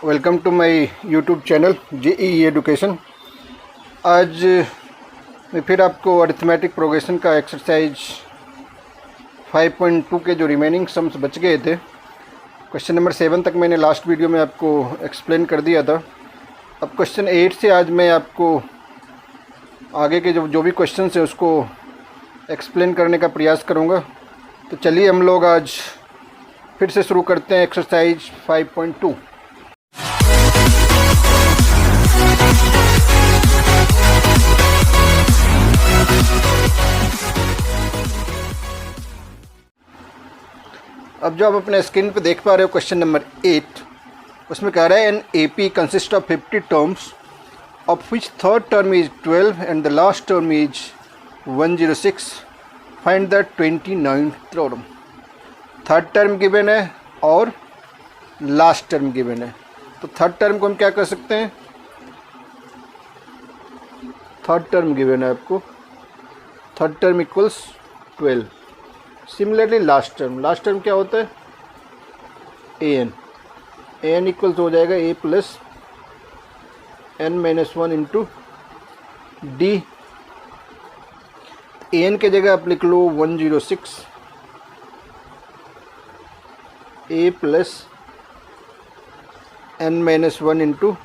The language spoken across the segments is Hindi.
Welcome to my YouTube channel JEE education. आज मैं फिर आपको अरिथमेटिक प्रोग्रेशन का एक्सरसाइज 5.2 के जो रिमेनिंग सम्स बच गए थे, क्वेश्चन नंबर 7 तक मैंने लास्ट वीडियो में आपको एक्सप्लेन कर दिया था। अब क्वेश्चन 8 से आज मैं आपको आगे के जो भी क्वेश्चन है उसको एक्सप्लेन करने का प्रयास करूँगा। तो चलिए हम लोग आज फिर से शुरू करते हैं एक्सरसाइज 5.2। अब जो आप अपने स्क्रीन पे देख पा रहे हो क्वेश्चन नंबर 8, उसमें कह रहा है an AP consist of 50 terms of which third term is 12 and the last term is 106। Find the 29th term. Third term given है और लास्ट टर्म गिवन है। तो थर्ड टर्म को हम क्या कर सकते हैं, थर्ड टर्म गिवन है आपको, third term equals 12। Similarly last term क्या होता है, ए एन इक्वल्स हो जाएगा A plus N minus 1 into D. A N के जगह आप लिख लो 106 A plus N minus 1 into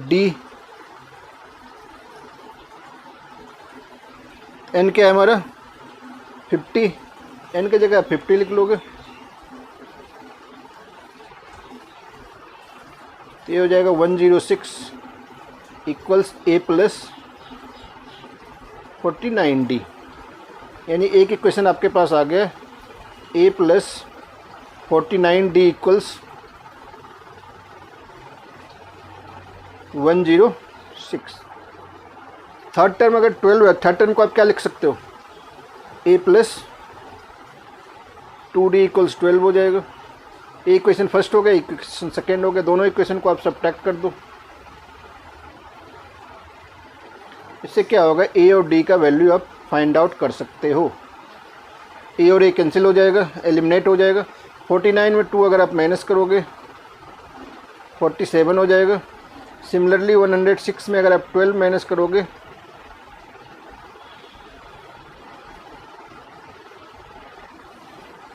D. N क्या है हमारा 50, एन की जगह 50 लिख लोगे तो ये हो जाएगा 106 इक्वल्स ए प्लस 49D। यानी एक इक्वेशन आपके पास आ गया, A plus 49D equals 106। Third term अगर 12 है, थर्ड टर्म को आप क्या लिख सकते हो, ए प्लस 2D इक्वल्स 12 हो जाएगा। एक इक्वेशन फर्स्ट हो गया, एक इक्वेशन सेकेंड हो गया, दोनों इक्वेशन को आप सब्ट्रैक्ट कर दो। इससे क्या होगा, ए और डी का वैल्यू आप फाइंड आउट कर सकते हो। ए और ए कैंसिल हो जाएगा, एलिमिनेट हो जाएगा। 49 में 2 अगर आप माइनस करोगे 47 हो जाएगा। सिमिलरली 106 में अगर आप 12 माइनस करोगे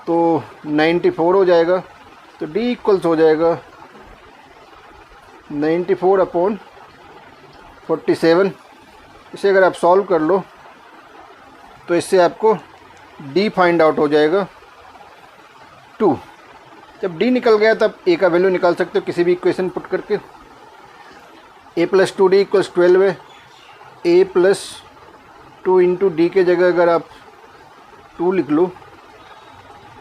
तो 94 हो जाएगा। तो D इक्वल्स हो जाएगा 94 अपॉन 47। इसे अगर आप सॉल्व कर लो तो इससे आपको D फाइंड आउट हो जाएगा 2। जब D निकल गया तब A का वैल्यू निकाल सकते हो किसी भी इक्वेशन पुट करके। A प्लस 2D इक्वल्स 12 है। A प्लस 2 इंटू डी के जगह अगर आप 2 लिख लो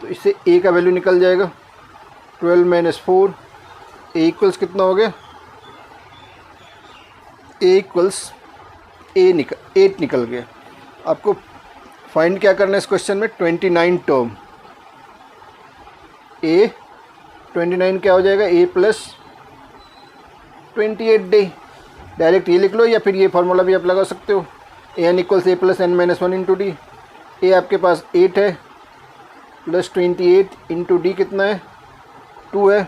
तो इससे A का वैल्यू निकल जाएगा 12 माइनस 4। A इक्वल्स कितना हो गया, A इक्वल्स 8 निकल गया। आपको फाइंड क्या करना है इस क्वेश्चन में, 29 टर्म। A 29 क्या हो जाएगा, A प्लस 28D। डायरेक्ट ये लिख लो या फिर ये फार्मूला भी आप लगा सकते हो, A N equals A plus N minus 1 into D. A आपके पास 8 है प्लस 28 इंटू डी कितना है 2 है।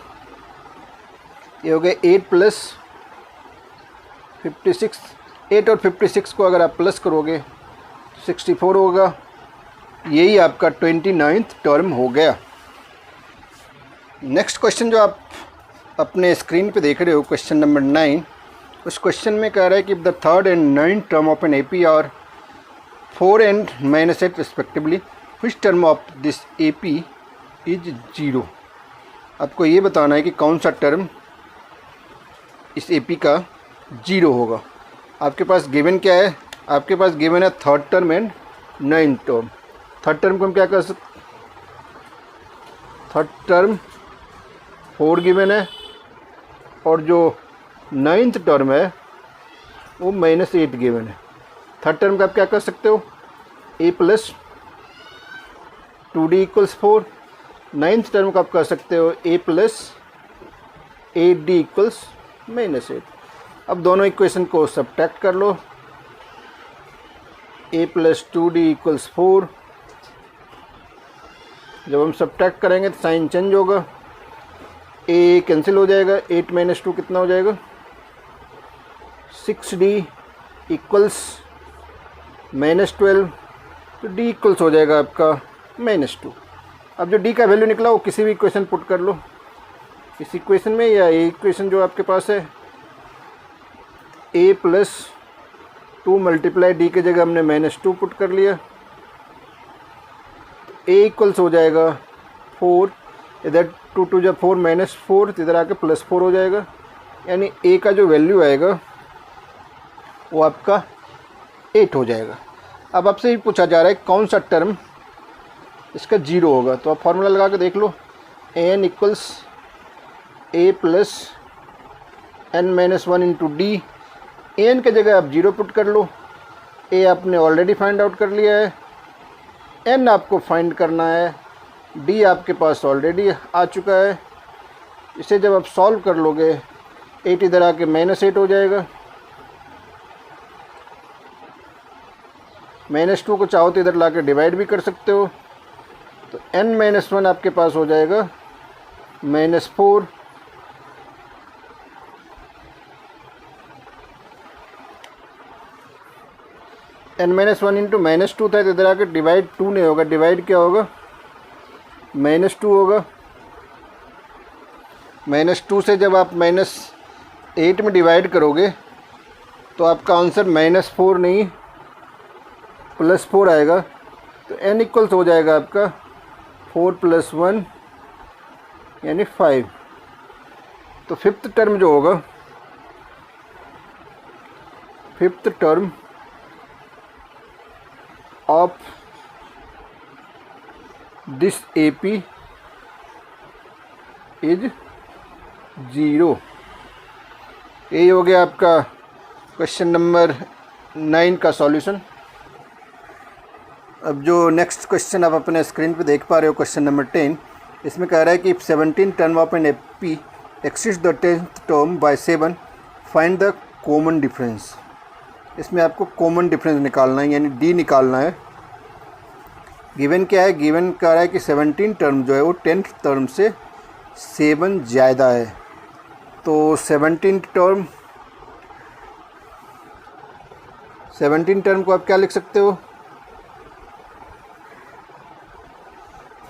ये हो गया 8 प्लस 56। 8 और 56 को अगर आप प्लस करोगे 64 होगा। यही आपका 29th टर्म हो गया। नेक्स्ट क्वेश्चन जो आप अपने स्क्रीन पे देख रहे हो, क्वेश्चन नंबर 9, उस क्वेश्चन में कह रहा है कि the third and 9th term of an AP are 4 and -8 respectively, which term of this AP is 0। आपको ये बताना है कि कौन सा टर्म इस एपी का 0 होगा। आपके पास गिवन क्या है, आपके पास गिवन है third term and 9th term. Third term को हम क्या कर सकते, थर्ड टर्म 4 गिवन है और जो 9th टर्म है वो -8 गिवन है। थर्ड टर्म का आप क्या कर सकते हो, a plus 2D equals 4। 9th term का आप कर सकते हो a प्लस 8D इक्वल्स -8। अब दोनों इक्वेशन को सब्ट्रैक्ट कर लो, a प्लस 2D इक्वल्स 4। जब हम सब्ट्रैक्ट करेंगे तो साइन चेंज होगा, ए कैंसिल हो जाएगा, 8 माइनस 2 कितना हो जाएगा 6D इक्वल्स -12, तो D इक्वल्स हो जाएगा आपका -2। अब जो D का वैल्यू निकला वो किसी भी इक्वेशन पुट कर लो, इस इक्वेशन में या ये इक्वेशन जो आपके पास है, a + 2 × D की जगह हमने -2 पुट कर लिया, a इक्वल्स हो जाएगा 4, इधर 2 2 जब 4 -4, इधर आके +4 हो जाएगा, यानी a का जो वैल्यू आएगा वो आपका 8 हो जाएगा। अब आपसे ये पूछा जा रहा है कौन सा टर्म इसका 0 होगा, तो आप फार्मूला लगा के देख लो, n equals a + n-1 × D, n के जगह आप 0 पुट कर लो, a आपने ऑलरेडी फाइंड आउट कर लिया है, n आपको फाइंड करना है, d आपके पास ऑलरेडी आ चुका है। इसे जब आप सॉल्व कर लोगे 8 इधर आके -8 हो जाएगा, -2 को चाहो तो इधर ला के डिवाइड भी कर सकते हो, तो n-1 आपके पास हो जाएगा -4, n-1 × -2 था, तो इधर आकर डिवाइड 2 नहीं होगा, डिवाइड क्या होगा -2 होगा। -2 से जब आप -8 में डिवाइड करोगे तो आपका आंसर -4 नहीं +4 आएगा, तो n इक्वल्स हो जाएगा आपका 4 + 1 यानी 5। तो फिफ्थ टर्म जो होगा, fifth term of this AP is 0। यही हो गया आपका क्वेश्चन नंबर 9 का सॉल्यूशन। अब जो नेक्स्ट क्वेश्चन आप अपने स्क्रीन पे देख पा रहे हो, क्वेश्चन नंबर 10, इसमें कह रहा है कि 17 term of an AP exceeds the 10th term by 7, find the common difference. इसमें आपको कॉमन डिफरेंस निकालना है, यानी D निकालना है। गिवन क्या है, गिवन कह रहा है कि 17 टर्म जो है वो 10th टर्म से 7 ज़्यादा है। तो 17 टर्म को आप क्या लिख सकते हो,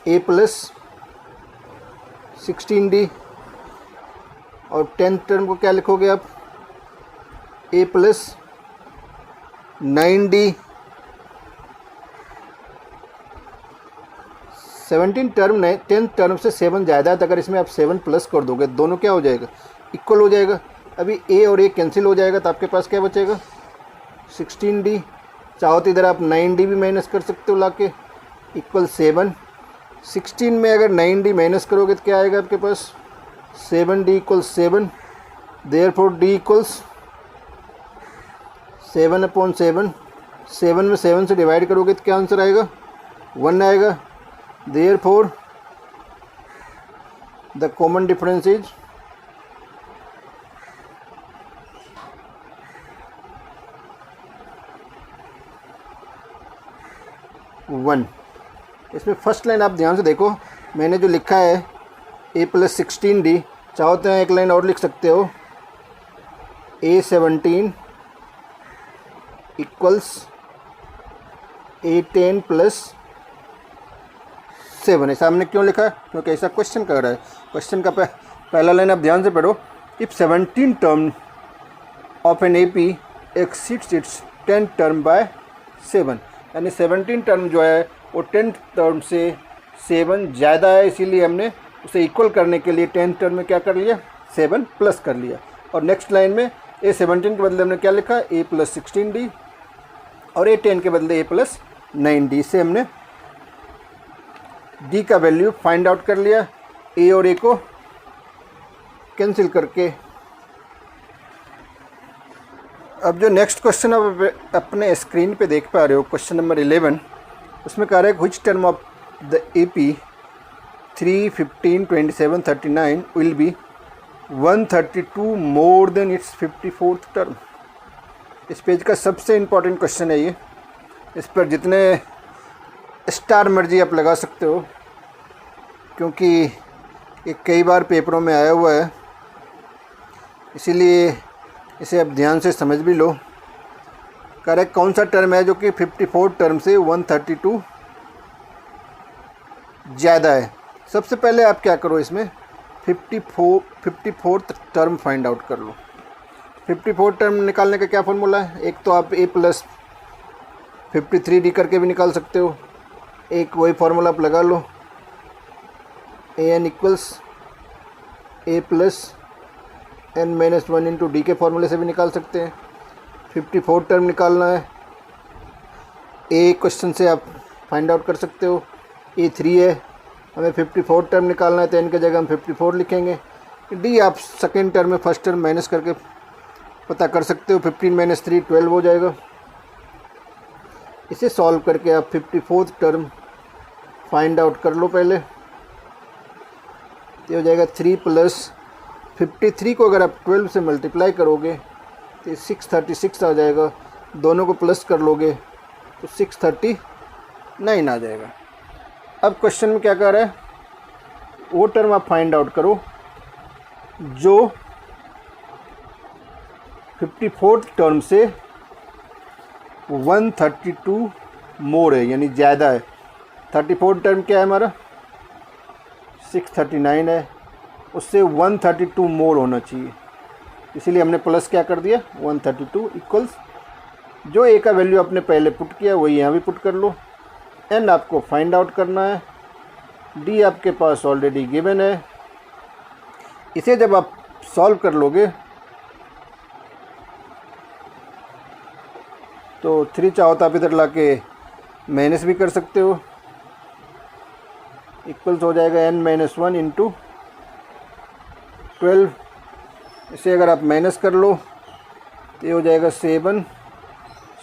a + 16D, और 10th टर्म को क्या लिखोगे आप, a + 9D। 17 term 10th term से 7 ज़्यादा है, तो अगर इसमें आप 7 प्लस कर दोगे दोनों क्या हो जाएगा, इक्वल हो जाएगा। अभी a और a कैंसिल हो जाएगा, तो आपके पास क्या बचेगा 16D। चाहो तो इधर आप 9D भी माइनस कर सकते हो लाके, इक्वल 7। 16 में अगर 9D माइनस करोगे तो क्या आएगा आपके पास 7D = 7, देयरफॉर D = 7/7। 7 में 7 से डिवाइड करोगे तो क्या आंसर आएगा 1 आएगा, therefore the common difference is 1। इसमें फर्स्ट लाइन आप ध्यान से देखो, मैंने जो लिखा है a + 16D, चाहो तो एक लाइन और लिख सकते हो, a17 = a10 + 7। ऐसा हमने क्यों लिखा, क्योंकि ऐसा क्वेश्चन कर रहा है। क्वेश्चन का पहला लाइन आप ध्यान से पढ़ो, if 17 term of an AP exceeds its 10th term by 7, यानी 17 टर्म जो है वो 10th टर्म से 7 ज़्यादा है, इसीलिए हमने उसे इक्वल करने के लिए 10th टर्म में क्या कर लिया 7 प्लस कर लिया। और नेक्स्ट लाइन में a17 के बदले हमने क्या लिखा a + 16D, और a10 के बदले a + 9D से हमने D का वैल्यू फाइंड आउट कर लिया, a और a को कैंसिल करके। अब जो नेक्स्ट क्वेश्चन आप अपने स्क्रीन पे देख पा रहे हो, क्वेश्चन नंबर 11, उसमें कह रहा है which term of the AP 3, 15, 27, 39 will be 132 more than it's 54th term. इस पेज का सबसे इम्पॉर्टेंट क्वेश्चन है ये। इस पर जितने स्टार मर्जी आप लगा सकते हो, क्योंकि ये कई बार पेपरों में आया हुआ है, इसीलिए इसे अब ध्यान से समझ भी लो। करेक्ट कौन सा टर्म है जो कि 54 टर्म से 132 ज़्यादा है? सबसे पहले आप क्या करो, इसमें 54th टर्म फाइंड आउट कर लो। 54 टर्म निकालने का क्या फॉर्मूला है? एक तो आप a प्लस 53d करके भी निकाल सकते हो, एक वही फार्मूला आप लगा लो, an equals a plus n minus 1 into D के फॉर्मूले से भी निकाल सकते हैं। 54 टर्म निकालना है, a क्वेश्चन से आप फाइंड आउट कर सकते हो, a 3 है, हमें 54 टर्म निकालना है तो n की जगह हम 54 लिखेंगे। d आप सेकेंड टर्म में फर्स्ट टर्म माइनस करके पता कर सकते हो, 15 माइनस 3 12 हो जाएगा। इसे सॉल्व करके आप 54th टर्म फाइंड आउट कर लो पहले। तो हो जाएगा 3 प्लस 53 को अगर आप 12 से मल्टीप्लाई करोगे तो 636 आ जाएगा, दोनों को प्लस कर लोगे तो 639 आ जाएगा। अब क्वेश्चन में क्या कह रहा है, वो टर्म आप फाइंड आउट करो जो 54th टर्म से 132 मोर है, यानी ज़्यादा है। 34 टर्म क्या है हमारा, 639 है, उससे 132 मोर होना चाहिए, इसीलिए हमने प्लस क्या कर दिया 132 इक्वल्स जो ए का वैल्यू आपने पहले पुट किया वही यहाँ भी पुट कर लो। एन आपको फाइंड आउट करना है, डी आपके पास ऑलरेडी गिवन है। इसे जब आप सॉल्व कर लोगे तो 3 चाहो तो आप इधर ला के माइनस भी कर सकते हो, इक्वल्स हो जाएगा n माइनस 1 इंटू 12। इसे अगर आप माइनस कर लो तो ये हो जाएगा 7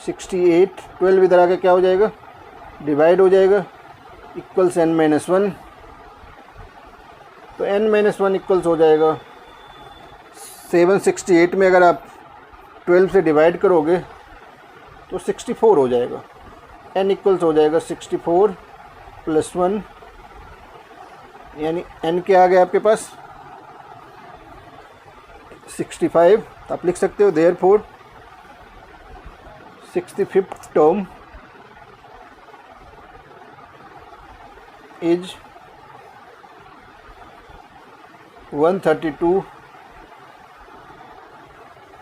68, 12 इधर आके क्या हो जाएगा, डिवाइड हो जाएगा, इक्वल्स n माइनस 1। तो n माइनस 1 इक्वल्स हो जाएगा 768 में अगर आप 12 से डिवाइड करोगे तो 64 हो जाएगा। n इक्वल्स हो जाएगा 64 प्लस 1, यानी n क्या आ गया आपके पास 65। तो आप लिख सकते हो therefore 65th term is 132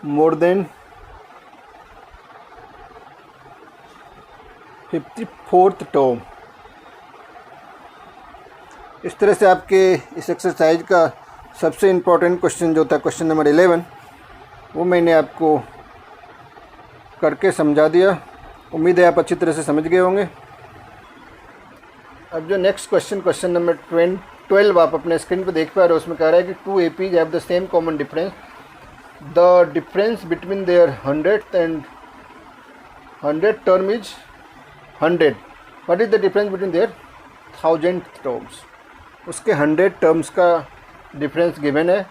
more than 54th term. इस तरह से आपके इस एक्सरसाइज का सबसे इम्पोर्टेंट क्वेश्चन जो था क्वेश्चन नंबर 11 वो मैंने आपको करके समझा दिया। उम्मीद है आप अच्छी तरह से समझ गए होंगे। अब जो नेक्स्ट क्वेश्चन नंबर 12 आप अपने स्क्रीन पर देख पा रहे हो, उसमें कह रहा है कि 2 APs have the same common difference, the difference between their 100th and 100th term is 100, what is the difference between their 1000th terms. उसके 100 टर्म्स का डिफरेंस गिवन है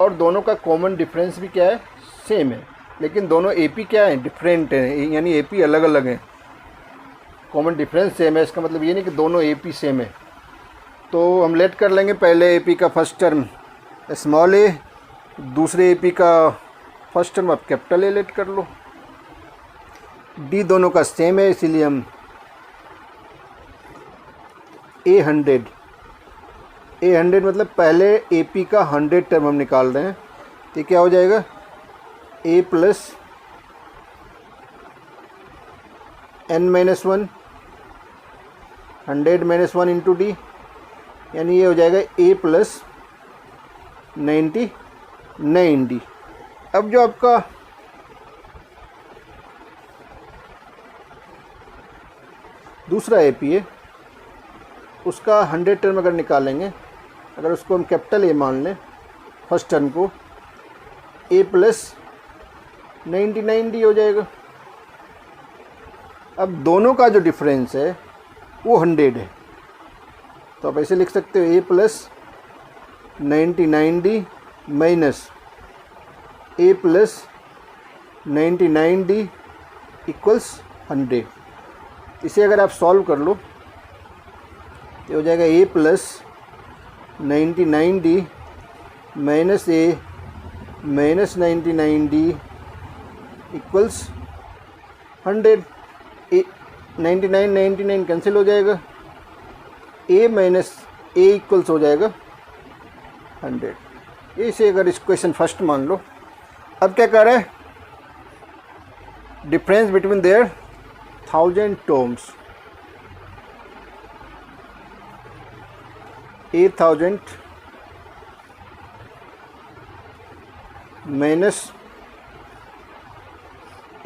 और दोनों का कॉमन डिफरेंस भी क्या है, सेम है, लेकिन दोनों AP क्या है, डिफरेंट है, यानी AP अलग अलग हैं। कॉमन डिफरेंस सेम है, इसका मतलब ये नहीं कि दोनों AP सेम है। तो हम लेट कर लेंगे पहले AP का फर्स्ट टर्म स्मॉल a, दूसरे AP का फर्स्ट टर्म आप कैपिटल A लेट कर लो। D दोनों का सेम है, इसीलिए हम A100 मतलब पहले AP का 100 टर्म हम निकाल रहे हैं, तो क्या हो जाएगा A plus n minus 1 100 minus 1 into D, यानी ये हो जाएगा A प्लस 99D। अब जो आपका दूसरा AP है उसका 100 टर्म अगर निकालेंगे, अगर उसको हम कैपिटल A मान लें फर्स्ट टर्म को, A प्लस 99D हो जाएगा। अब दोनों का जो डिफरेंस है वो 100 है, तो आप ऐसे लिख सकते हो A plus 99D minus A plus 99D equals 100। इसे अगर आप सॉल्व कर लो तो हो जाएगा A plus 99D minus A minus 99D equals 100। A 99 cancel हो जाएगा, ए माइनस ए इक्वल्स हो जाएगा 100। इसे अगर इस क्वेश्चन फर्स्ट मान लो। अब क्या कर रहा है, difference between their 1000 terms, 8000 minus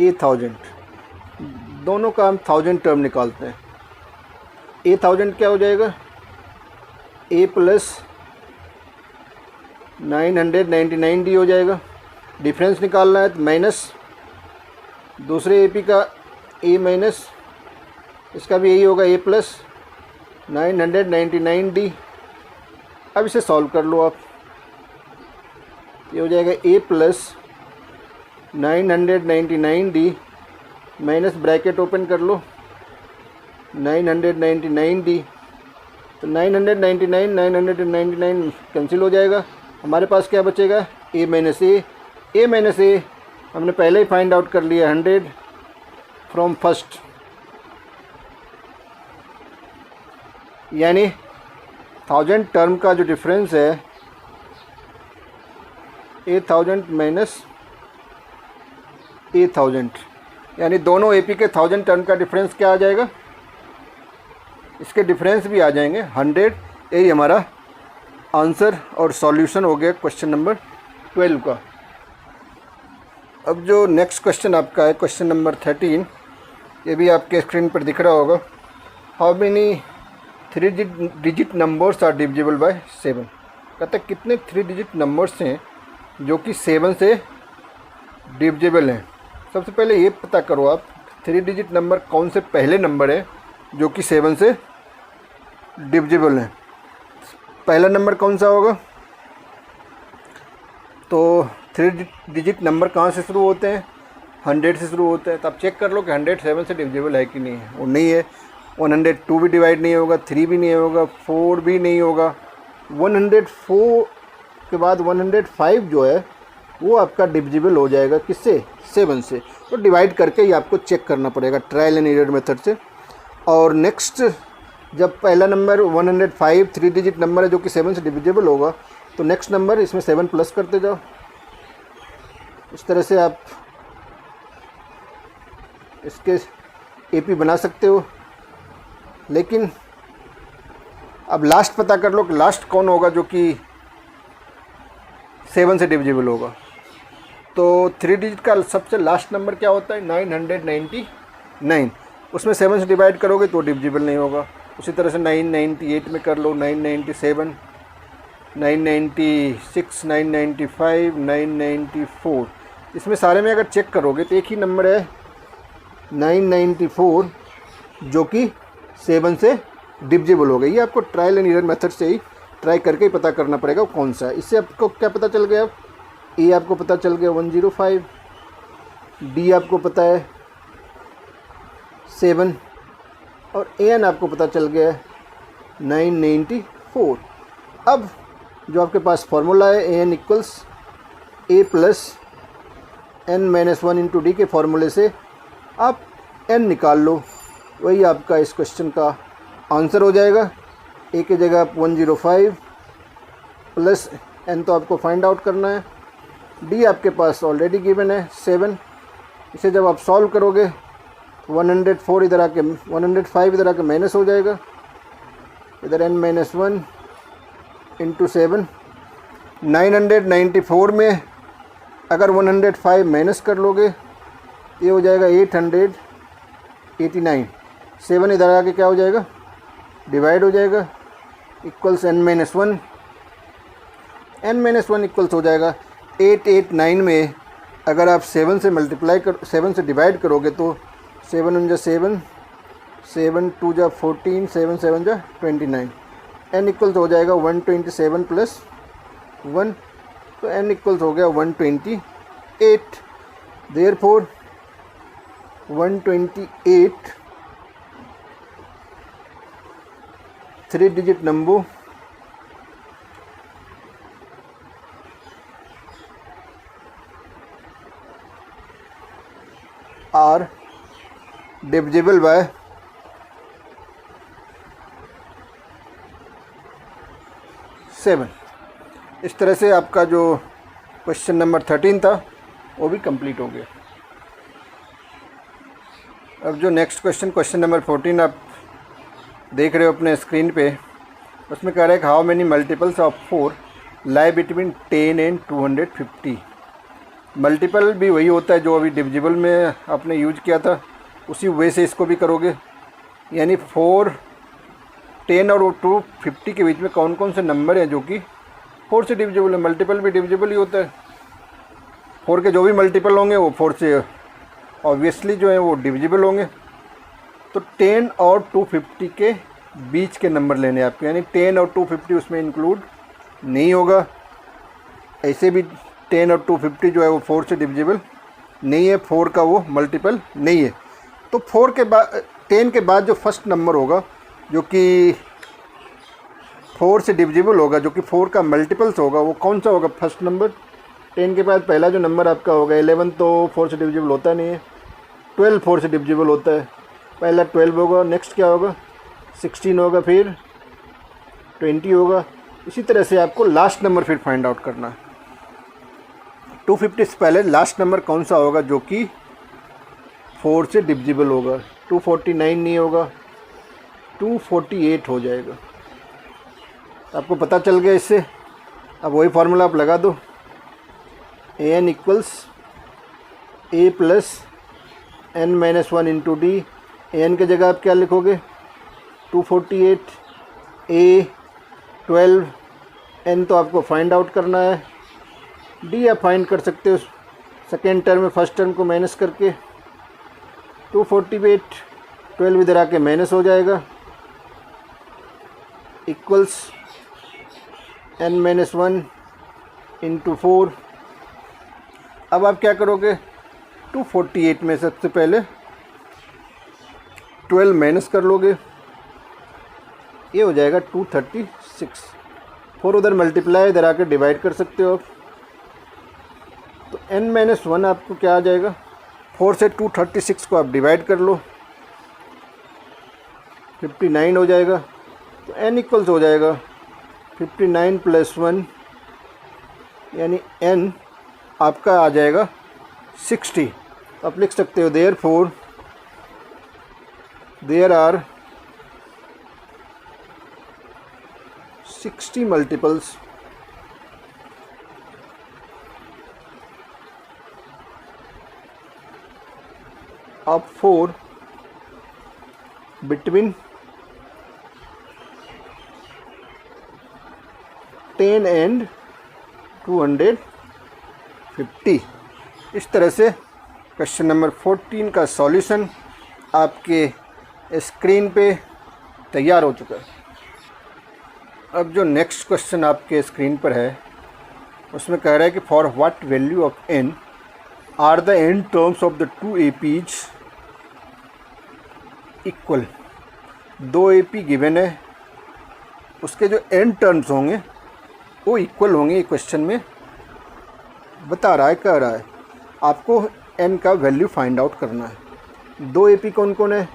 8000, दोनों का हम 1000 टर्म निकालते हैं। 8000 क्या हो जाएगा, ए प्लस 999D हो जाएगा। डिफरेंस निकालना है तो माइनस दूसरे एपी का ए माइनस इसका भी यही होगा, ए प्लस 999D। अब इसे सॉल्व कर लो आप, ये हो जाएगा A plus 999D minus bracket open कर लो 999D। तो 999 कैंसिल हो जाएगा, हमारे पास क्या बचेगा, ए माइनस ए हमने पहले ही फाइंड आउट कर लिया 100 फ्रॉम फर्स्ट, यानी 1000 टर्म का जो डिफरेंस है 8000 माइनस 8000, यानी दोनों एपी के 1000 टर्म का डिफरेंस क्या आ जाएगा, इसके डिफरेंस भी आ जाएंगे 100। यही हमारा आंसर और सॉल्यूशन हो गया क्वेश्चन नंबर 12 का। अब जो नेक्स्ट क्वेश्चन आपका है क्वेश्चन नंबर 13, ये भी आपके स्क्रीन पर दिख रहा होगा। How many 3 digit numbers are divisible by 7। कहते हैं कितने 3 डिजिट नंबर्स हैं जो कि 7 से डिविजिबल हैं। सबसे पहले ये पता करो आप 3 डिजिट नंबर कौन से पहले नंबर है जो कि 7 से डिविजिबल है। पहला नंबर कौन सा होगा, तो 3 डिजिट नंबर कहाँ से शुरू होते हैं, 100 से शुरू होते हैं। तो आप चेक कर लो कि 100 7 से डिविजिबल है कि नहीं है। वो नहीं है, 102 भी डिवाइड नहीं होगा, 3 भी नहीं होगा, 4 भी नहीं होगा। 104 के बाद 105 जो है वो आपका डिविजिबल हो जाएगा किससे, 7 से। तो डिवाइड करके ही आपको चेक करना पड़ेगा ट्रायल एंड एरर मेथड से। और नेक्स्ट जब पहला नंबर 105 3 डिजिट नंबर है जो कि 7 से डिविजिबल होगा, तो नेक्स्ट नंबर इसमें 7 प्लस करते जाओ। इस तरह से आप इसके एपी बना सकते हो। लेकिन अब लास्ट पता कर लो कि लास्ट कौन होगा जो कि 7 से डिविजिबल होगा। तो 3 डिजिट का सबसे लास्ट नंबर क्या होता है, 999। उसमें 7 से डिवाइड करोगे तो डिविजिबल नहीं होगा। उसी तरह से 998 में कर लो, 997, 996, 995, 994। इसमें सारे में अगर चेक करोगे तो एक ही नंबर है 994 जो कि 7 से डिविजिबल हो गई। ये आपको ट्रायल एंड एरर मेथड से ही ट्राई करके ही पता करना पड़ेगा वो कौन सा है। इससे आपको क्या पता चल गया, ए आपको पता चल गया 105, डी आपको पता है 7 और एन आपको पता चल गया है 994। अब जो आपके पास फॉर्मूला है N equals A plus N minus 1 into D के फॉर्मूले से आप एन निकाल लो, वही आपका इस क्वेश्चन का आंसर हो जाएगा। ए की जगह आप 105 प्लस एन तो आपको फाइंड आउट करना है, डी आपके पास ऑलरेडी गिवन है 7। इसे जब आप सॉल्व करोगे 104 इधर आके 105 इधर आके माइनस हो जाएगा, इधर n माइनस 1 इंटू 7। 994 में अगर 105 माइनस कर लोगे ये हो जाएगा 889। 7 इधर आके क्या हो जाएगा, डिवाइड हो जाएगा, equals n minus 1। n minus 1 equals हो जाएगा 889 में अगर आप 7 से मल्टीप्लाई कर 7 से डिवाइड करोगे तो 7 1 जा 7, 7 2 जा 14, 7 7 जा 29। n इक्वल्स हो जाएगा 127 प्लस 1, तो n इक्वल्स हो गया 128। Therefore 128 3 digit number are divisible by 7। इस तरह से आपका जो क्वेश्चन नंबर 13 था वो भी कंप्लीट हो गया। अब जो नेक्स्ट क्वेश्चन नंबर 14 आप देख रहे हो अपने स्क्रीन पे, उसमें कह रहा है कि how many multiples of 4 lie between 10 and 250। Multiple भी वही होता है जो अभी डिविजिबल में आपने यूज किया था, उसी वे से इसको भी करोगे। यानी 4, 10 और 250 के बीच में कौन कौन से नंबर हैं जो कि 4 से डिविजिबल है। मल्टीपल भी डिविजिबल ही होता है, 4 के जो भी मल्टीपल होंगे वो 4 से ऑब्वियसली जो है वो डिविजिबल होंगे। तो 10 और 250 के बीच के नंबर लेने आपके, यानी 10 और 250 उसमें इंक्लूड नहीं होगा। ऐसे भी 10 और 250 जो है वो 4 से डिविजिबल नहीं है, 4 का वो मल्टीपल नहीं है। तो 4 के बाद 10 के बाद जो फर्स्ट नंबर होगा जो कि 4 से डिविजिबल होगा, जो कि 4 का मल्टीपल्स होगा, वो कौन सा होगा? First number. 10 के बाद पहला जो नंबर आपका होगा 11 तो 4 से डिविजिबल होता नहीं है। 12 4 से डिविजिबल होता है, पहला 12 होगा। नेक्स्ट क्या होगा? 16 होगा, फिर 20 होगा। इसी तरह से आपको लास्ट नंबर फिर फाइंड आउट करना है। 250 से पहले लास्ट नंबर कौन सा होगा जो कि 4 से डिविजिबल होगा? 249 नहीं होगा, 248 हो जाएगा। आपको पता चल गया इससे। अब वही फार्मूला आप लगा दो, an equals a plus n-1 into D. an की जगह आप क्या लिखोगे? 248, a 12, n तो आपको फाइंड आउट करना है, d आप फाइंड कर सकते हो सेकेंड टर्म में फर्स्ट टर्म को माइनस करके। 248, 12 इधर आके माइनस हो जाएगा, इक्वल्स n-1 इंटू 4। अब आप क्या करोगे? 248 में सबसे पहले 12 माइनस कर लोगे, ये हो जाएगा 236। 4 उधर मल्टीप्लाई, इधर आके डिवाइड कर सकते हो आप। तो n-1 आपको क्या आ जाएगा? 4 से 236 को आप डिवाइड कर लो, 59 हो जाएगा। तो n इक्वल्स हो जाएगा 59 प्लस 1, यानी n आपका आ जाएगा 60। आप लिख सकते हो therefore there are 60 multiples of 4 between 10 and 250। इस तरह से क्वेश्चन नंबर 14 का सॉल्यूशन आपके स्क्रीन पे तैयार हो चुका है। अब जो नेक्स्ट क्वेश्चन आपके स्क्रीन पर है उसमें कह रहा है कि for what value of n are the nth terms of the 2 APs equal. 2 AP given है, उसके जो एंड टर्म्स होंगे वो इक्वल होंगे। ये क्वेश्चन में बता रहा है, कह रहा है आपको n का वैल्यू फाइंड आउट करना है। 2 AP कौन कौन है?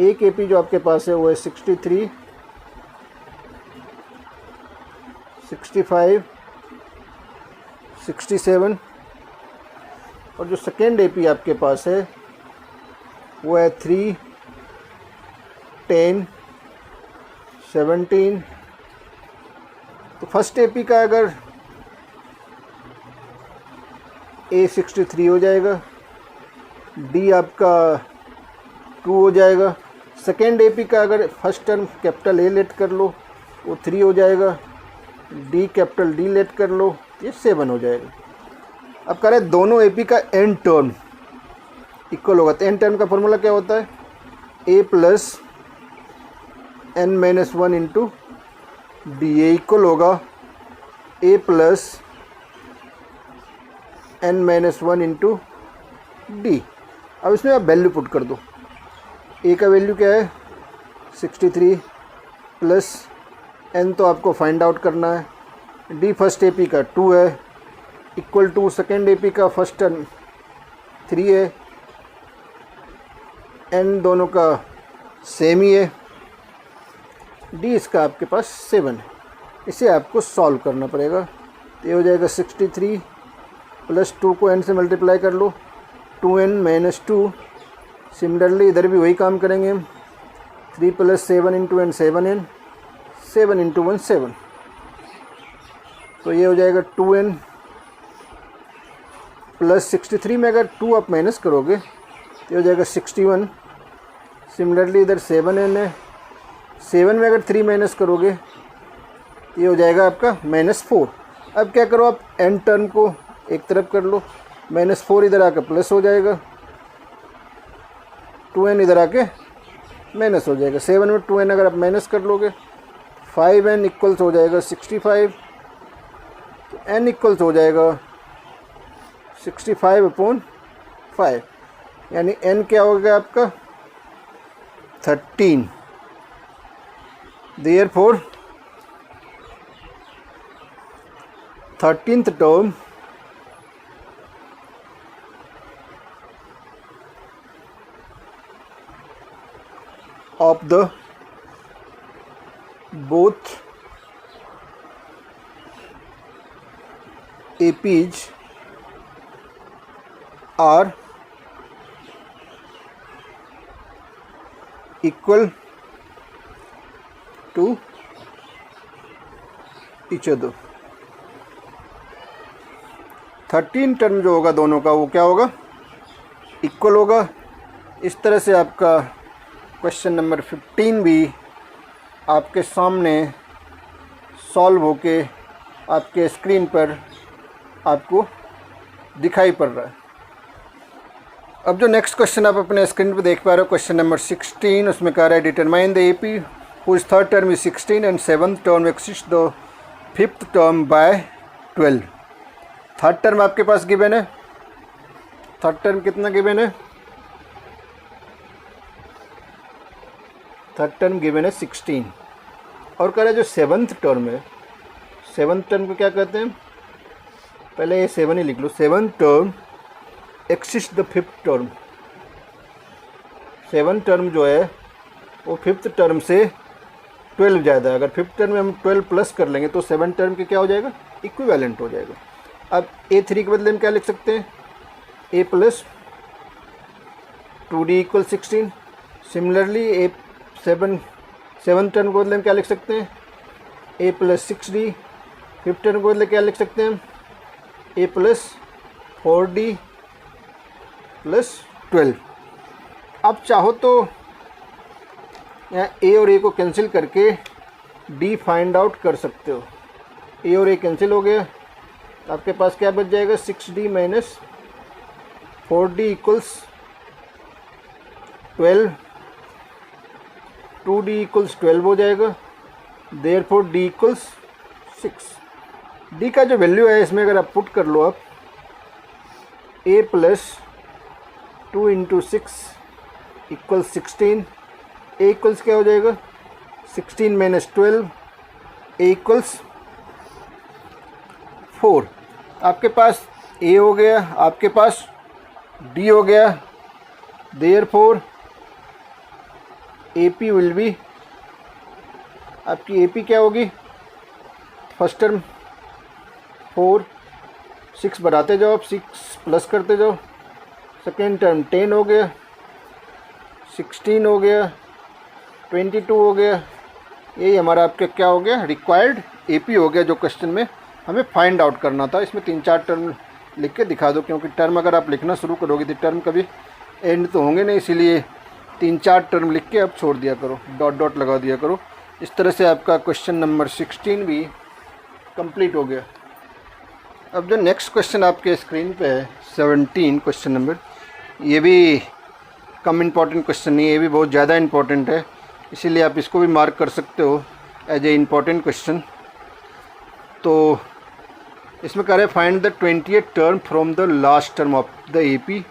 एक AP जो आपके पास है वो है 63, 65, 67, और जो सेकेंड AP आपके पास है वो है 3, 10, 17। तो फर्स्ट AP का अगर A63 हो जाएगा, D आपका 2 हो जाएगा। सेकेंड AP का अगर first term capital A let कर लो वो 3 हो जाएगा, D कैपिटल D लेट कर लो ये 7 हो जाएगा। अब कह रहे हैं दोनों AP का एंड टर्म इक्वल होगा। तो एंड टर्म का फॉर्मूला क्या होता है? A plus n-1 into D. A equal होगा A plus n-1 into D. अब इसमें आप वैल्यू पुट कर दो। A का वैल्यू क्या है? 63 प्लस n तो आपको फाइंड आउट करना है, D फर्स्ट AP का 2 है, इक्वल टू सेकेंड AP का फर्स्ट टर्म 3 है, n दोनों का सेम ही है, d इसका आपके पास 7 है। इसे आपको सॉल्व करना पड़ेगा। तो ये हो जाएगा 63 प्लस 2 को n से मल्टीप्लाई कर लो, 2n माइनस 2। सिमिलरली इधर भी वही काम करेंगे हम, 3 plus 7 into n 7n, 7 into 1 7। तो ये हो जाएगा 2n प्लस 63 में अगर 2 आप माइनस करोगे तो हो जाएगा 61। सिमिलरली इधर 7n है, 7 में अगर 3 माइनस करोगे तो ये हो जाएगा आपका -4। अब क्या करो, आप n टर्म को एक तरफ कर लो, -4 इधर आकर प्लस हो जाएगा, 2n इधर आके माइनस हो जाएगा। 7 में 2n अगर आप माइनस कर लोगे 5n इक्वल्स हो जाएगा 65। तो n इक्वल्स हो जाएगा 65/5, यानी n क्या हो गया आपका 13। Therefore 13th term of the both APs are equal to each other। 13 term जो होगा दोनों का वो क्या होगा, इक्वल होगा। इस तरह से आपका क्वेश्चन नंबर 15 भी आपके सामने सॉल्व होके आपके स्क्रीन पर आपको दिखाई पड़ रहा है। अब जो नेक्स्ट क्वेश्चन आप अपने स्क्रीन पर देख पा रहे हो, क्वेश्चन नंबर 16, उसमें कह रहा है determine the AP whose third term is 16 and seventh term exceeds the fifth term by 12। Third term आपके पास गिवन है, थर्ड टर्म कितना गिवन है, थर्ड टर्म गिवन है 16, और कह रहा है जो सेवन्थ टर्म है, सेवन्थ टर्म को क्या कहते हैं, पहले ये 7 ही लिख लो, seventh term exceeds the fifth term. Seventh term जो है वो फिफ्थ टर्म से 12 ज़्यादा है। अगर फिफ्थ टर्म में हम 12 प्लस कर लेंगे तो सेवन्थ टर्म के क्या हो जाएगा, इक्विवेलेंट हो जाएगा। अब A3 के बदले में क्या लिख सकते हैं, A plus 2D equal 16। Similarly seven term को बदले में क्या लिख सकते हैं, A plus 6D। Fifth term को बदले क्या लिख सकते हैं, A प्लस 4D प्लस 12। अब चाहो तो यहाँ A और A को कैंसिल करके D फाइंड आउट कर सकते हो। A और A कैंसिल हो गया, आपके पास क्या बच जाएगा, 6D minus 4D equals 12, 2D equals 12 हो जाएगा। Therefore D equals 6। D का जो वैल्यू है इसमें अगर आप पुट कर लो, आप A plus 2 into 6 equals 16। A equals क्या हो जाएगा, 16 माइनस 12, A इक्वल्स 4। आपके पास A हो गया, आपके पास D हो गया। देयरफॉर AP विल बी, आपकी AP क्या होगी, फर्स्ट टर्म 4, 6 बढ़ाते जाओ, आप 6 प्लस करते जाओ, सेकेंड टर्म 10 हो गया, 16 हो गया, 22 हो गया। यही हमारा आपका क्या हो गया, रिक्वायर्ड AP हो गया, जो क्वेश्चन में हमें फाइंड आउट करना था। इसमें 3-4 टर्म लिख के दिखा दो, क्योंकि टर्म अगर आप लिखना शुरू करोगे तो टर्म कभी एंड तो होंगे नहीं, इसीलिए 3-4 टर्म लिख के आप छोड़ दिया करो, डॉट डॉट लगा दिया करो। इस तरह से आपका क्वेश्चन नंबर 16 भी कंप्लीट हो गया। अब जो नेक्स्ट क्वेश्चन आपके स्क्रीन पे है 17 क्वेश्चन नंबर, ये भी कम इम्पॉर्टेंट क्वेश्चन नहीं है, ये भी बहुत ज़्यादा इम्पॉर्टेंट है, इसीलिए आप इसको भी मार्क कर सकते हो एज ए इम्पॉर्टेंट क्वेश्चन। तो इसमें कह रहे find the 20th term from the last term of the AP।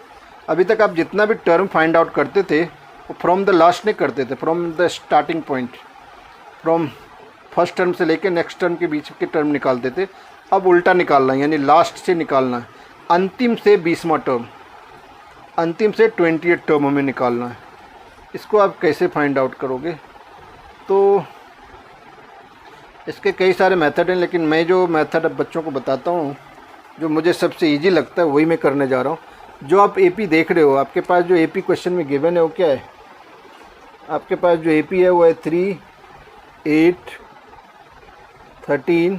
अभी तक आप जितना भी टर्म फाइंड आउट करते थे वो फ्रॉम द लास्ट नहीं करते थे, from the starting point, from first term से लेकर नेक्स्ट टर्म के बीच के टर्म निकालते थे। अब उल्टा निकालना है, यानी लास्ट से निकालना है, अंतिम से 20वां टर्म। अंतिम से 28 टर्म हमें निकालना है। इसको आप कैसे फाइंड आउट करोगे? तो इसके कई सारे मेथड हैं, लेकिन मैं जो मेथड अब बच्चों को बताता हूँ, जो मुझे सबसे इजी लगता है, वही मैं करने जा रहा हूँ। जो आप एपी देख रहे हो, आपके पास जो एपी क्वेश्चन में गिवन है वो क्या है? आपके पास जो एपी है वो है 3, 8, 13,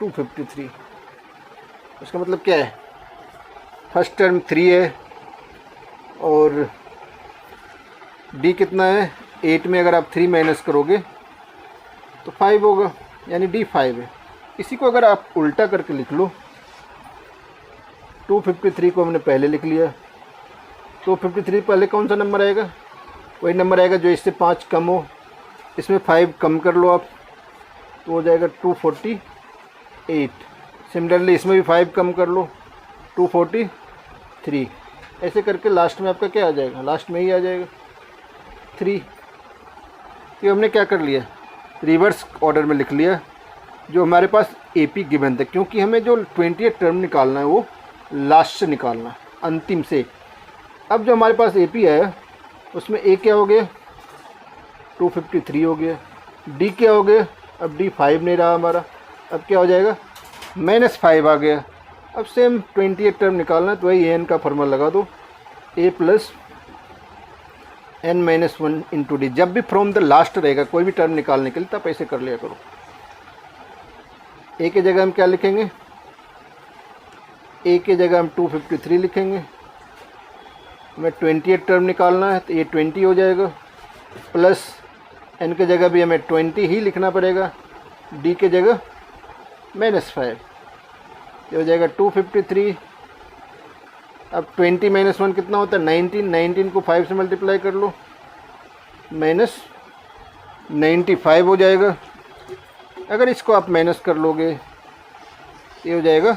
253। उसका मतलब क्या है? फर्स्ट टर्म 3 है और डी कितना है? 8 में अगर आप 3 माइनस करोगे तो 5 होगा, यानी डी 5 है। इसी को अगर आप उल्टा करके लिख लो, 253 को हमने पहले लिख लिया, 253 पहले कौन सा नंबर आएगा? वही नंबर आएगा जो इससे 5 कम हो। इसमें 5 कम कर लो आप, तो हो जाएगा 248। सिमिलरली इसमें भी 5 कम कर लो, 243। ऐसे करके लास्ट में आपका क्या आ जाएगा? लास्ट में ही आ जाएगा 3। ये हमने क्या कर लिया? रिवर्स ऑर्डर में लिख लिया जो हमारे पास एपी गिवन था, क्योंकि हमें जो 28 टर्म निकालना है वो लास्ट से निकालना है, अंतिम से। अब जो हमारे पास एपी है उसमें ए क्या हो गया? 253 हो गया। डी क्या हो गया? अब डी 5 नहीं रहा हमारा, अब क्या हो जाएगा? -5 आ गया। अब सेम 28 टर्म निकालना है, तो वही एन का फॉर्मूला लगा दो, ए प्लस n-1 इंटू डी। जब भी फ्रॉम द लास्ट रहेगा कोई भी टर्म निकालने के लिए, तब ऐसे कर लिया करो। ए की जगह हम क्या लिखेंगे? ए की जगह हम 253 लिखेंगे। हमें 28 टर्म निकालना है, तो ये 20 हो जाएगा, प्लस एन की जगह भी हमें 20 ही लिखना पड़ेगा, डी की जगह -5। ये हो जाएगा 253। अब 20 - 1 कितना होता है? 19। 19 को 5 से मल्टीप्लाई कर लो, -95 हो जाएगा। अगर इसको आप माइनस कर लोगे, ये हो जाएगा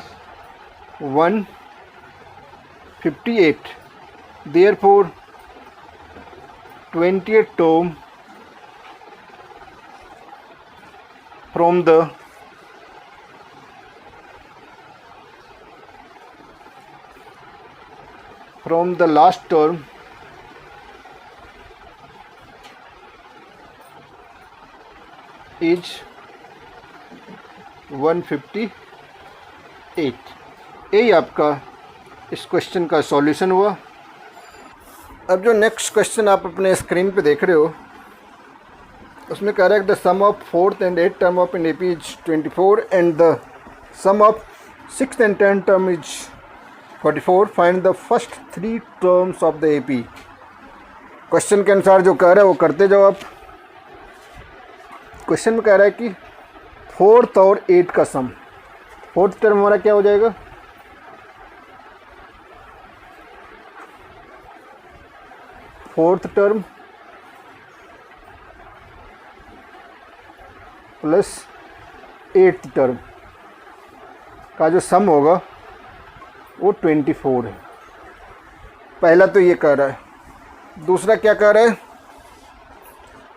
158। Therefore 28 term from the last term is 158। यही आपका इस क्वेश्चन का सॉल्यूशन हुआ। अब जो नेक्स्ट क्वेश्चन आप अपने स्क्रीन पे देख रहे हो, उसमें कह रहा है the sum of 4th and 8th term of an AP is 24 and the sum of 6th and 10th term is 44। Find the first 3 terms of the AP. Question के अनुसार जो कह रहा है वो करते जाओ आप। क्वेश्चन में कह रहा है कि 4th और 8 का सम। 4th टर्म हमारा क्या हो जाएगा? 4th term plus 8th term का जो सम होगा वो 24 है। पहला तो ये कह रहा है। दूसरा क्या कह रहा है?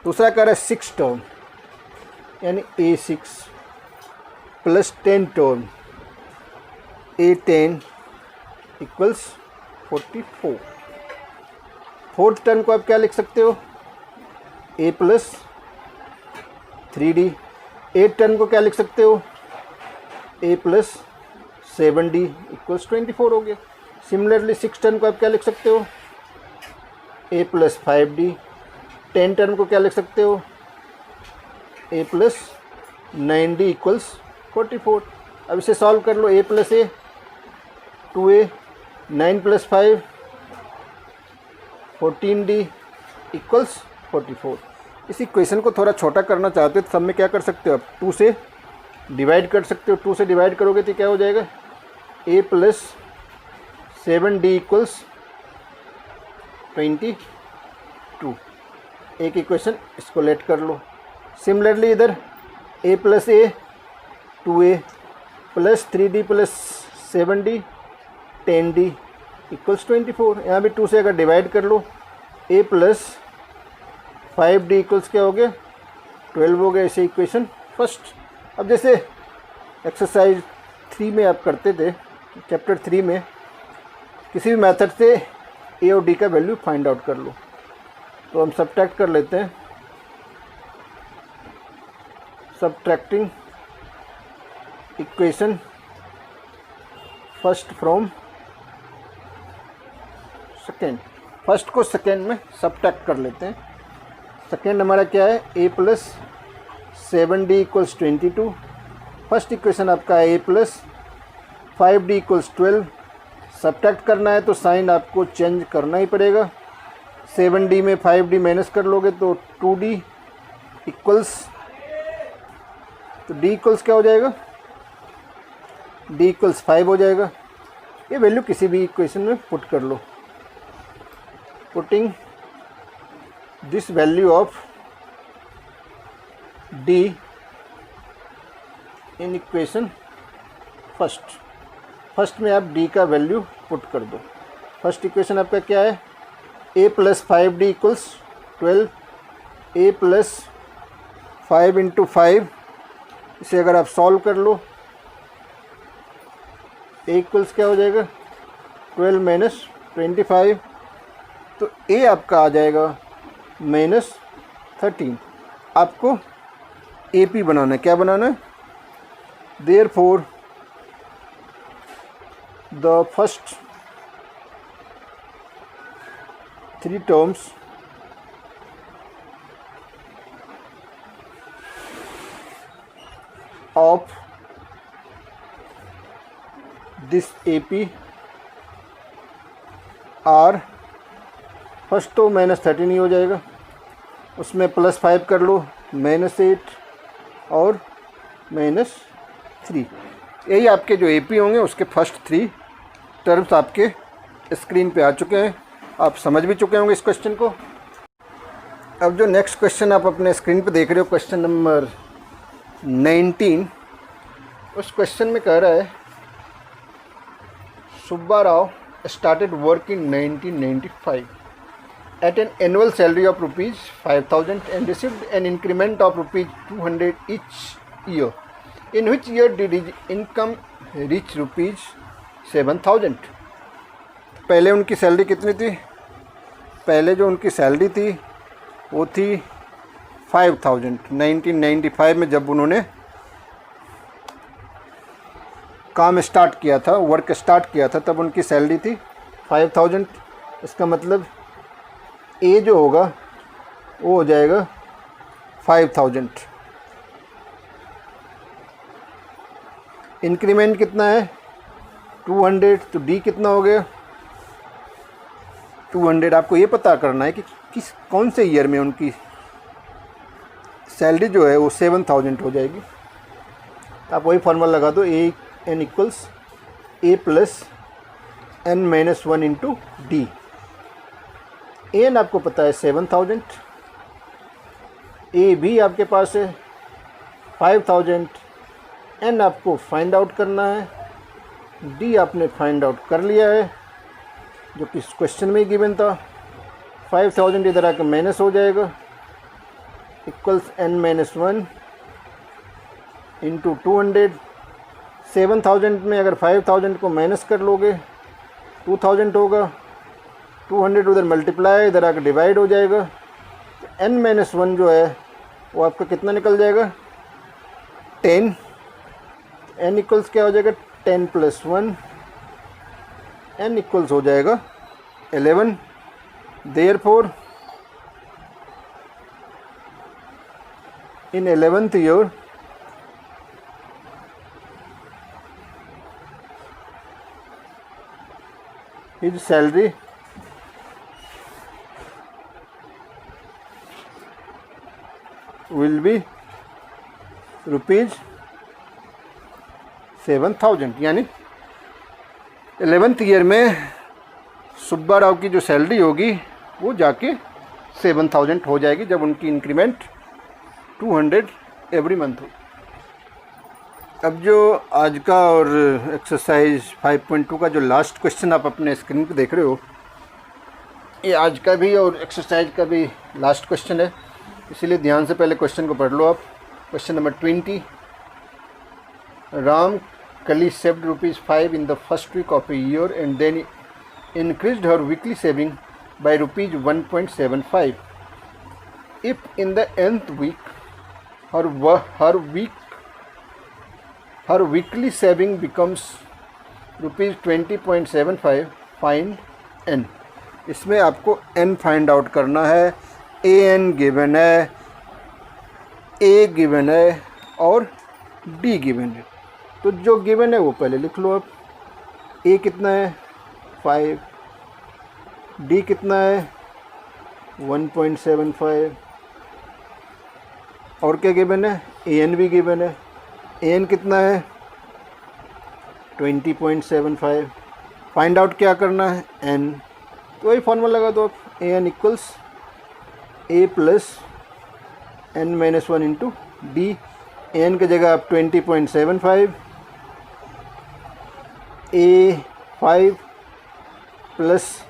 दूसरा कह रहा है 6 टर्म, यानी A6 plus 10 term A10 equals 44। 4th term को आप क्या लिख सकते हो? A plus 3D। 8th term को क्या लिख सकते हो? A प्लस 7D इक्वल्स 24 हो गया। सिमिलरली 6 टर्म को आप क्या लिख सकते हो? A plus 5D। 10 टर्म को क्या लिख सकते हो? A plus 9D equals 44। अब इसे सॉल्व कर लो। A plus A 2A, 9 plus 5 14D equals 44। इसी क्वेश्चन को थोड़ा छोटा करना चाहते हो तो सब में क्या कर सकते हो आप? 2 से डिवाइड कर सकते हो। 2 से डिवाइड करोगे तो क्या हो जाएगा? A plus 7D equals 22। एक इक्वेशन इसको लेट कर लो। सिमिलरली इधर A plus A 2A plus 3D plus 7D 10D equals 24। यहाँ भी 2 से अगर डिवाइड कर लो, A प्लस 5D इक्वल्स क्या हो गया? 12 हो गया। इसे इक्वेशन फर्स्ट। अब जैसे एक्सरसाइज 3 में आप करते थे, चैप्टर 3 में, किसी भी मेथड से ए और डी का वैल्यू फाइंड आउट कर लो। तो हम सब्ट्रैक्ट कर लेते हैं, subtracting equation first from second. First को सेकेंड में सब्ट्रैक्ट कर लेते हैं। सेकेंड हमारा क्या है, A plus 7d equals 22। First equation आपका A plus 5d equals 12। Subtract करना है तो साइन आपको चेंज करना ही पड़ेगा। 7d में 5d माइनस कर लोगे तो 2d इक्वल्स, तो d इक्वल्स क्या हो जाएगा, d इक्वल्स 5 हो जाएगा। ये वैल्यू किसी भी इक्वेशन में पुट कर लो। Putting this value of d in equation first में आप d का वैल्यू पुट कर दो। फर्स्ट इक्वेशन आपका क्या है, a plus 5d equals 12। a plus 5 into 5, इसे अगर आप सॉल्व कर लो, a इक्वल्स क्या हो जाएगा, 12 माइनस 25। तो a आपका आ जाएगा -13। आपको AP बनाना है। क्या बनाना है, therefore the first 3 terms of this AP आर, फर्स्ट तो -13 ही हो जाएगा, उसमें +5 कर लो, -8 और -3। यही आपके जो AP होंगे उसके फर्स्ट 3 टर्म्स आपके स्क्रीन पे आ चुके हैं। आप समझ भी चुके होंगे इस क्वेश्चन को। अब जो नेक्स्ट क्वेश्चन आप अपने स्क्रीन पे देख रहे हो, क्वेश्चन नंबर 19, उस क्वेश्चन में कह रहा है Subba Rao started work in 1995 at an annual salary of rupees 5,000 and received an increment of rupees 200 each year. In which year did his income reach rupees 7,000? पहले उनकी सैलरी कितनी थी, पहले जो उनकी सैलरी थी वो थी 5,000। 1995 में जब उन्होंने काम स्टार्ट किया था, वर्क स्टार्ट किया था, तब उनकी सैलरी थी 5,000। इसका मतलब ए जो होगा वो हो जाएगा 5,000। इंक्रीमेंट कितना है 200, तो डी कितना हो गया 200। आपको ये पता करना है कि कौन से ईयर में उनकी सैलरी जो है वो 7,000 हो जाएगी। आप वही फार्मूला लगा दो, A N equals A plus N minus 1 into D. N आपको पता है 7,000, ए भी आपके पास है 5,000, एन आपको फाइंड आउट करना है, डी आपने फाइंड आउट कर लिया है जो कि इस क्वेश्चन में ही गिवन था। 5,000 इधर आकर माइनस हो जाएगा, इक्वल्स एन माइनस 1 इंटू 200। 7,000 में अगर 5,000 को माइनस कर लोगे 2,000 होगा, 200 उधर मल्टीप्लाई, इधर आकर डिवाइड हो जाएगा। तो n माइनस 1 जो है वो आपका कितना निकल जाएगा 10। n इक्वल्स क्या हो जाएगा 10 प्लस 1, n इक्वल्स हो जाएगा 11। Therefore in 11th year his salary will be rupees 7,000। यानी 11th ईयर में सुब्बा राव की जो सैलरी होगी वो जाके 7,000 हो जाएगी जब उनकी इंक्रीमेंट 200 एवरी मंथ हो। अब जो आज का और एक्सरसाइज 5.2 का जो लास्ट क्वेश्चन आप अपने स्क्रीन पे देख रहे हो, ये आज का भी और एक्सरसाइज का भी लास्ट क्वेश्चन है, इसीलिए ध्यान से पहले क्वेश्चन को पढ़ लो आप। क्वेश्चन नंबर 20, राम कली saved ₹5 in the first week of a year and then increased her weekly saving by rupees 1.75. If in the nth week her weekly saving becomes rupees 20.75, find n. इसमें आपको n फाइंड आउट करना है। an गिवन है, a गिवन है और d गिवन है। तो जो गिवन है वो पहले लिख लो। अब a कितना है 5, d कितना है 1.75 और क्या गिवन है an भी गिवन है। an कितना है 20.75। फाइंड आउट क्या करना है n, तो वही फॉर्मूला लगा दो आप। an equals a plus n minus 1 into D. an की जगह आप 20.75, a 5 plus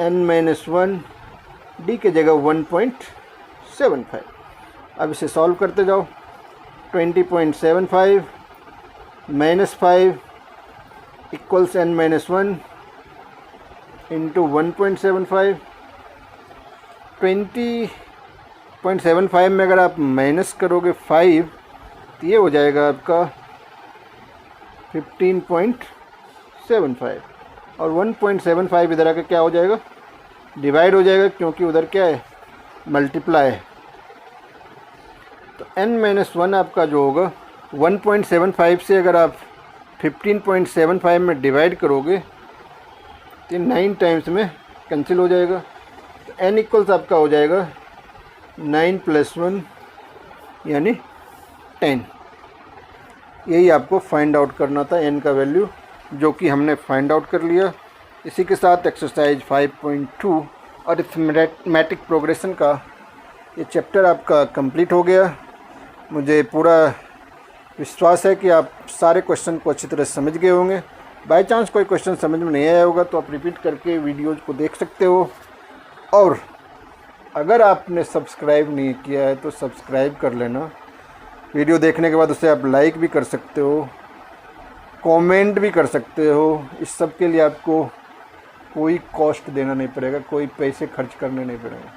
n minus 1, D की जगह 1.75। अब इसे सॉल्व करते जाओ। 20.75 minus 5 equals n minus 1 into 1.75। 20.75 में अगर आप माइनस करोगे 5 तो ये हो जाएगा आपका 15.75 और 1.75 इधर आकर क्या हो जाएगा डिवाइड हो जाएगा, क्योंकि उधर क्या है मल्टीप्लाई है। तो n माइनस 1 आपका जो होगा 1.75 से अगर आप 15.75 में डिवाइड करोगे तो 9 टाइम्स में कैंसिल हो जाएगा। तो n इक्वल्स आपका हो जाएगा 9 प्लस 1 यानी 10। यही आपको फाइंड आउट करना था n का वैल्यू, जो कि हमने फाइंड आउट कर लिया। इसी के साथ एक्सरसाइज 5.2 और अरिथमेटिक प्रोग्रेशन का ये चैप्टर आपका कंप्लीट हो गया। मुझे पूरा विश्वास है कि आप सारे क्वेश्चन को अच्छी तरह समझ गए होंगे। बाय चांस कोई क्वेश्चन समझ में नहीं आया होगा तो आप रिपीट करके वीडियोज़ को देख सकते हो। और अगर आपने सब्सक्राइब नहीं किया है तो सब्सक्राइब कर लेना। वीडियो देखने के बाद उसे आप लाइक भी कर सकते हो, कमेंट भी कर सकते हो। इस सब के लिए आपको कोई कॉस्ट देना नहीं पड़ेगा, कोई पैसे खर्च करने नहीं पड़ेगा।